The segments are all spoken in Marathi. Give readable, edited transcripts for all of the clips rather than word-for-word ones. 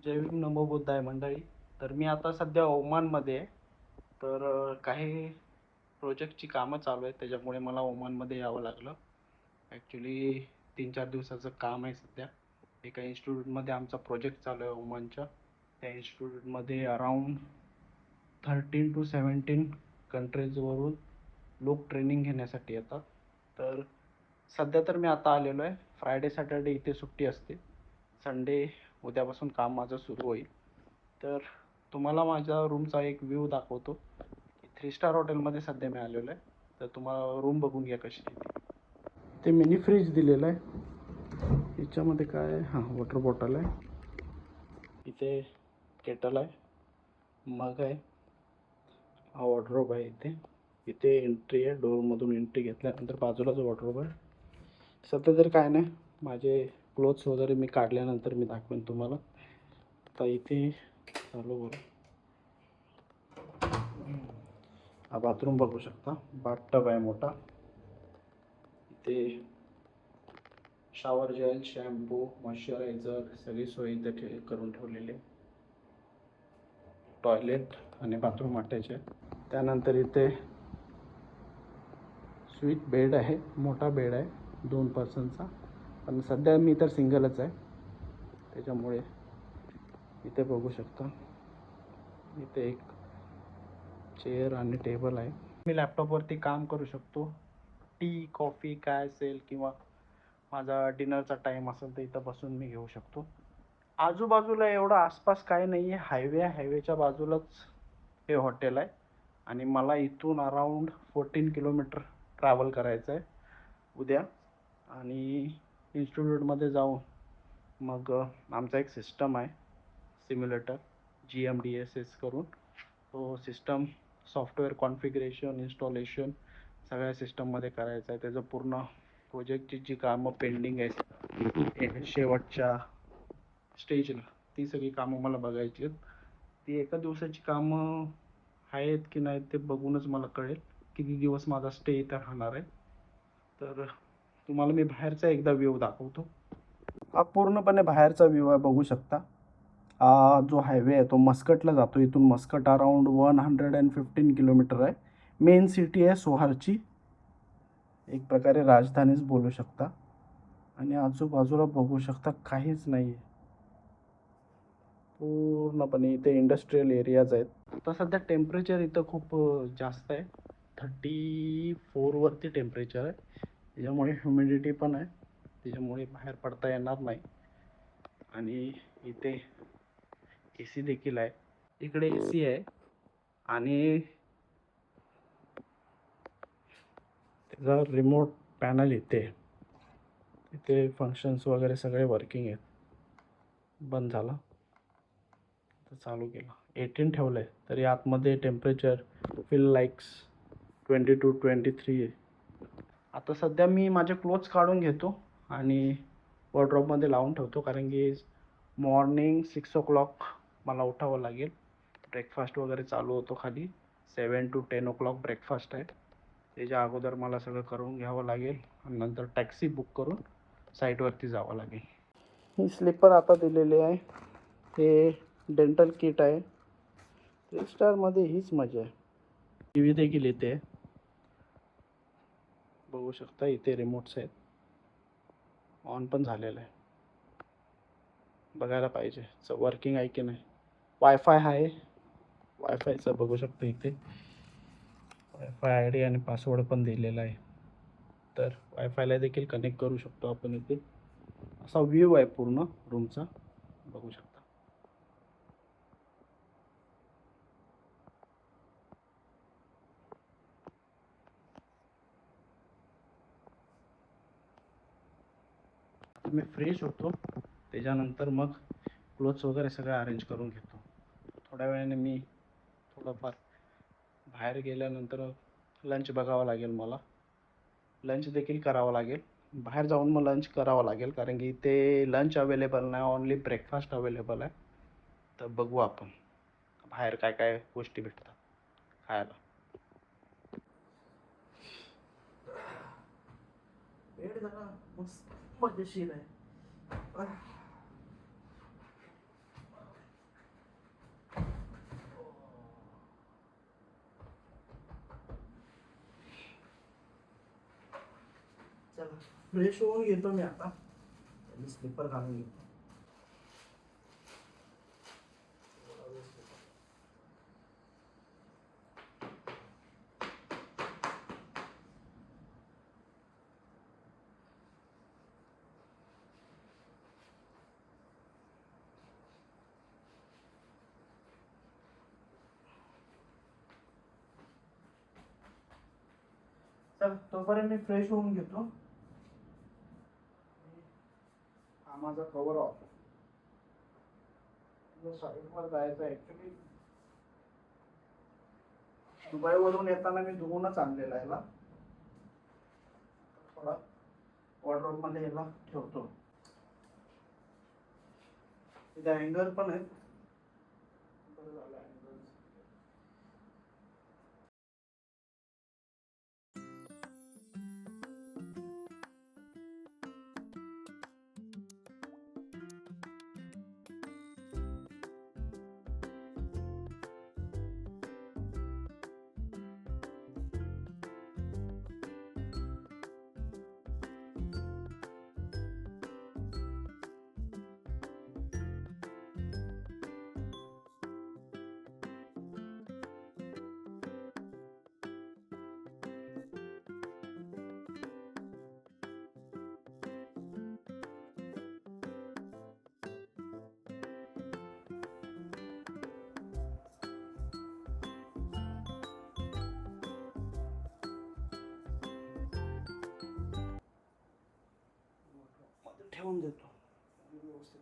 जय भीम नमो बुद्धाय मंडळी. तर मी आता सध्या ओमानमध्ये आहे. तर काही प्रोजेक्टची कामं चालू आहेत, त्याच्यामुळे मला ओमानमध्ये यावं लागलं. ॲक्च्युली 3-4 दिवसाचं काम आहे सध्या. एका इन्स्टिट्यूटमध्ये आमचा प्रोजेक्ट चालू आहे ओमानच्या. त्या इन्स्टिट्यूटमध्ये अराऊंड 13 to 17 कंट्रीजवरून लोक ट्रेनिंग घेण्यासाठी येतात. तर सध्या तर मी आता आलेलो आहे. फ्रायडे सॅटर्डे इथे सुट्टी असते. संडे उद्यापासून काम माझं सुरू होईल. तर तुम्हाला माझ्या रूमचा एक व्ह्यू दाखवतो. 3 स्टार हॉटेलमध्ये सध्या मी आलेलो आहे. तर तुम्हाला रूम बघून घ्या कशी आहे ती. ते मिनी फ्रीज दिलेलं आहे. याच्यामध्ये काय आहे, हां वॉटर बॉटल आहे. इथे केटल आहे, मग आहे, हा वॉर्डरोब आहे. इथे एंट्री आहे. डोअरमधून एंट्री घेतल्यानंतर बाजूलाच वॉर्डरोब आहे. सध्या तर काय नाही, माझे क्लोथ्स वगैरे मी काढल्यानंतर मी दाखवेन तुम्हाला. आता इथे चालू करू. हा बाथरूम बघू शकता. बाथटब आहे मोठा. इथे शॉवर जेल, शॅम्पू, मॉइश्चरायझर सगळी सोय इथे करून ठेवलेली. टॉयलेट आणि बाथरूम अटॅच आहे. त्यानंतर इथे स्वीट बेड आहे, मोठा बेड आहे 2 पर्सनचा. पण सध्या मी तर सिंगलच आहे, त्याच्यामुळे इथे बघू शकता. इथे एक चेअर आणि टेबल आहे. मी लॅपटॉपवरती काम करू शकतो. टी कॉफी काय असेल किंवा माझा डिनरचा टाईम असेल तर इथं बसून मी घेऊ शकतो. आजूबाजूला एवढं आसपास काही नाही आहे. हायवेच्या बाजूलाच हे हॉटेल आहे आणि मला इथून अराऊंड 14 किलोमीटर ट्रॅव्हल करायचं आहे उद्या. आणि इन्स्टिट्यूटमध्ये जाऊन मग आमचा एक सिस्टम आहे सिम्युलेटर GMDSS करून. तो सिस्टम सॉफ्टवेअर कॉन्फिगरेशन इन्स्टॉलेशन सगळ्या सिस्टममध्ये करायचं आहे. त्याचं पूर्ण प्रोजेक्टची जी कामं पेंडिंग आहेत शेवटच्या स्टेजला, ती सगळी कामं मला बघायची आहेत. ती एका दिवसाची कामं आहेत की नाही ते बघूनच मला कळेल किती दिवस माझा स्टे इथं राहणार आहे. तर तुम्हाला मी बाहेरचा एकदा व्ह्यू दाखवतो. हा पूर्णपणे बाहेरचा व्ह्यू आहे, बघू शकता. हा जो हायवे आहे तो मस्कटला जातो. इथून मस्कट अराऊंड 115 किलोमीटर आहे. मेन सिटी आहे सोहारची, एक प्रकारे राजधानीच बोलू शकता. आणि आजूबाजूला बघू शकता काहीच नाही आहे. पूर्णपणे इथे इंडस्ट्रियल एरियाज आहेत. आता सध्या टेम्परेचर इथं खूप जास्त आहे. 34 वरती टेम्परेचर आहे. त्याच्यामुळे ह्युमिडिटी पण आहे, त्याच्यामुळे बाहेर पडता येणार नाही. आणि इथे AC देखील आहे. इकडे AC आहे आणि त्याचा रिमोट पॅनल इथे फंक्शन्स वगैरे सगळे वर्किंग आहेत. बंद झाला तर चालू केला. 18 ठेवलं आहे तरी आतमध्ये टेम्परेचर फील लाईक्स 20 to 23 आहे. आता सध्या मी माझे क्लोथ्स काढून घेतो आणि वॉर्डरोबमध्ये लावून ठेवतो, कारण की मॉर्निंग 6 o'clock मला उठावं लागेल. ब्रेकफास्ट वगैरे चालू होतो खाली. 7 to 10 o'clock ब्रेकफास्ट आहे. त्याच्या अगोदर मला सगळं करून घ्यावं लागेल आणि नंतर टॅक्सी बुक करून साईटवरती जावं लागेल. ही स्लीपर आता दिलेली आहे. हे डेंटल किट आहे. 3 स्टारमध्ये हीच मजा आहे. TV देखील इथे बघू शकता. इथे रिमोट्स आहेत, ऑन पण झालेलं आहे. बघायला पाहिजे वर्किंग आहे की नाही. वायफाय आहे, वायफायचं बघू शकता. इथे वायफाय ID आणि पासवर्ड पण दिलेला आहे, तर वायफायला देखील कनेक्ट करू शकतो आपण. इथे असा व्ह्यू आहे पूर्ण रूमचा, बघू शकता. मी फ्रेश होतो, त्याच्यानंतर मग क्लोथ्स वगैरे सगळं अरेंज करून घेतो. थोड्या वेळाने मी थोडंफार बाहेर गेल्यानंतर लंच बघावं लागेल. मला लंच देखील करावं लागेल. बाहेर जाऊन मग लंच करावं लागेल, कारण की इथे लंच अवेलेबल नाही, ओन्ली ब्रेकफास्ट अवेलेबल आहे. तर बघू आपण बाहेर काय काय गोष्टी भेटतात खायला. वेळ जरा मस्त मजेशीर आहे. फ्रेश होऊन घेतो मी आता. स्लीपर घालून घेतो. तर तोपर्यंत मी फ्रेश होऊन घेतो. हा माझा कवर ऑफ. साईडवर जायचं ऍक्च्युली दुबईवरून येताना मी धुवूनच आणलेला आहे. थोडा वॉर्डरोब मध्ये याला ठेवतो. इथे हँगर पण आहे. बरं झालं हँगर. ठेवून देतो व्यवस्थित.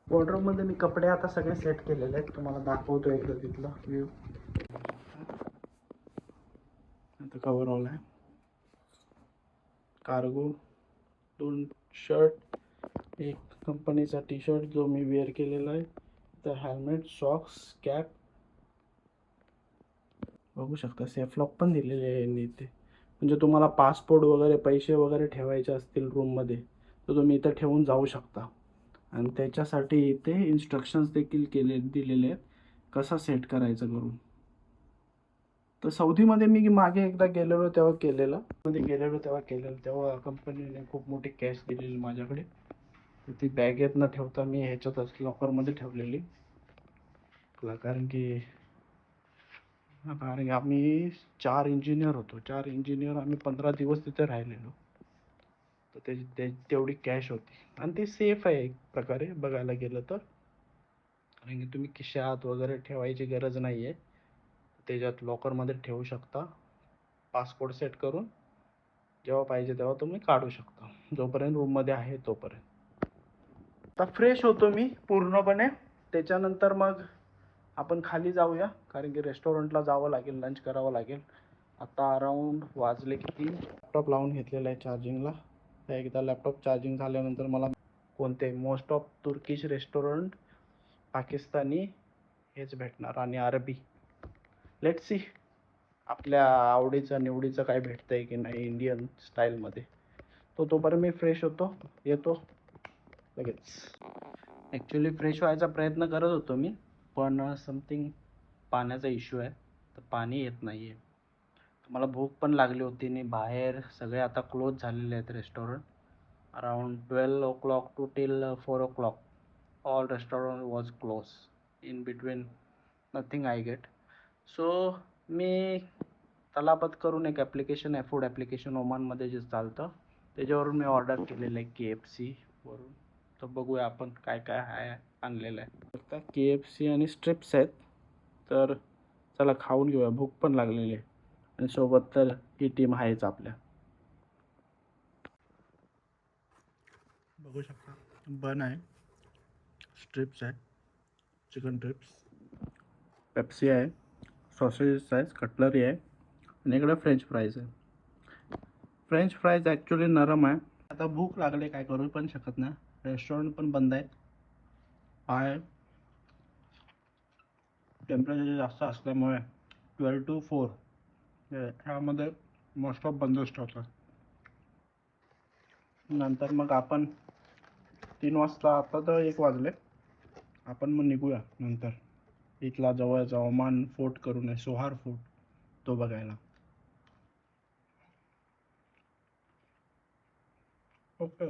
वॉर्डरोब मध्ये मी कपडे आता सगळे सेट केलेले आहेत. तुम्हाला दाखवतो एकदा तिथला व्ह्यू. आता कवर ऑल आहे. कार्गो 2 शर्ट, एक कंपनीचा टी शर्ट जो मी वेअर केलेला आहे. तर हेल्मेट, सॉक्स, कॅप बघू शकता. सेफ लॉक पण दिलेले आहे यांनी इथे. म्हणजे तुम्हाला पासपोर्ट वगैरे पैसे वगैरे ठेवायचे असतील रूममध्ये तर तुम्ही इथं ठेवून जाऊ शकता. आणि त्याच्यासाठी इथे इन्स्ट्रक्शन्स देखील दिलेले आहेत कसा सेट करायचं करून. तर सौदीमध्ये मी मागे एकदा गेलेलो तेव्हा केलेलं तेव्हा कंपनीने खूप मोठी कॅश दिलेली माझ्याकडे. ती बॅगेत न ठेवता मी ह्याच्यातच लॉकरमध्ये ठेवलेली. कारण की आम्ही 4 इंजिनियर होतो. 4 इंजिनियर आम्ही 15 दिवस तिथे राहिलेलो. तर तेवढी कॅश होती. आणि ते सेफ आहे एक प्रकारे बघायला गेलं तर. कारण की तुम्ही खिशात वगैरे ठेवायची गरज नाही आहे. त्याच्यात लॉकरमध्ये ठेवू शकता. पासपोर्ट सेट करून जेव्हा पाहिजे तेव्हा तुम्ही काढू शकता. जोपर्यंत रूममध्ये आहे तोपर्यंत. आता फ्रेश होतो मी पूर्णपणे. त्याच्यानंतर मग आपण खाली जाऊया. कारण की रेस्टॉरंटला जावं लागेल, लंच करावं लागेल. आता अराऊंड वाजले किती. लॅपटॉप लावून घेतलेला आहे चार्जिंगला. एकदा लॅपटॉप चार्जिंग झाल्यानंतर मला कोणते most of Turkish restaurant Pakistani हेच भेटणार आणि अरबी. लेट्स सी आपल्या आवडीचं निवडीचं काय भेटतंय की नाही इंडियन स्टाईलमध्ये. तोपर्यंत मी फ्रेश होतो, येतो लगेच. ॲक्च्युली फ्रेश व्हायचा प्रयत्न करत होतो मी, पण समथिंग पाण्याचा इश्यू आहे. तर पाणी येत नाही आहे. मला भूक पण लागली होती आणि बाहेर सगळे आता क्लोज झालेले आहेत restaurant. Around 12 o'clock to till 4 o'clock all restaurant was closed. In between nothing I get. So मी तलाबत करून एक ॲप्लिकेशन आहे, फूड ॲप्लिकेशन ओमानमध्ये जे चालतं त्याच्यावरून मी ऑर्डर केलेलं आहे KFC वरून. तर बघूया आपण काय काय आहे आणलेलं आहे. फक्त KFC आणि स्ट्रिप्स आहेत. तर चला खाऊन घेऊया, भूक पण लागलेली आहे. आणि सोबत तर ही टीम आहेच आपल्या. बघू शकता बन आहे, स्ट्रिप्स आहे, चिकन स्ट्रिप्स, पेप्सी आहे, सॉसेस आहे, कटलरी आहे आणि इकडे फ्रेंच फ्राईज आहे. फ्रेंच फ्राईज ॲक्च्युली नरम आहे. आता भूक लागले, काय करू पण शकत नाही. रेस्टॉरंट पण बंद आहेत. आहे टेम्परेचर जास्त असल्यामुळे 12 to 4 ह्यामध्ये मोस्ट ऑफ बंदच ठेवतात. नंतर मग आपण 3 वाजता, आता तर 1 वाजले, आपण मग निघूया नंतर इथला जवळचा ओमान फोर्ट करून आहे, सोहार फोर्ट, तो बघायला. ओके.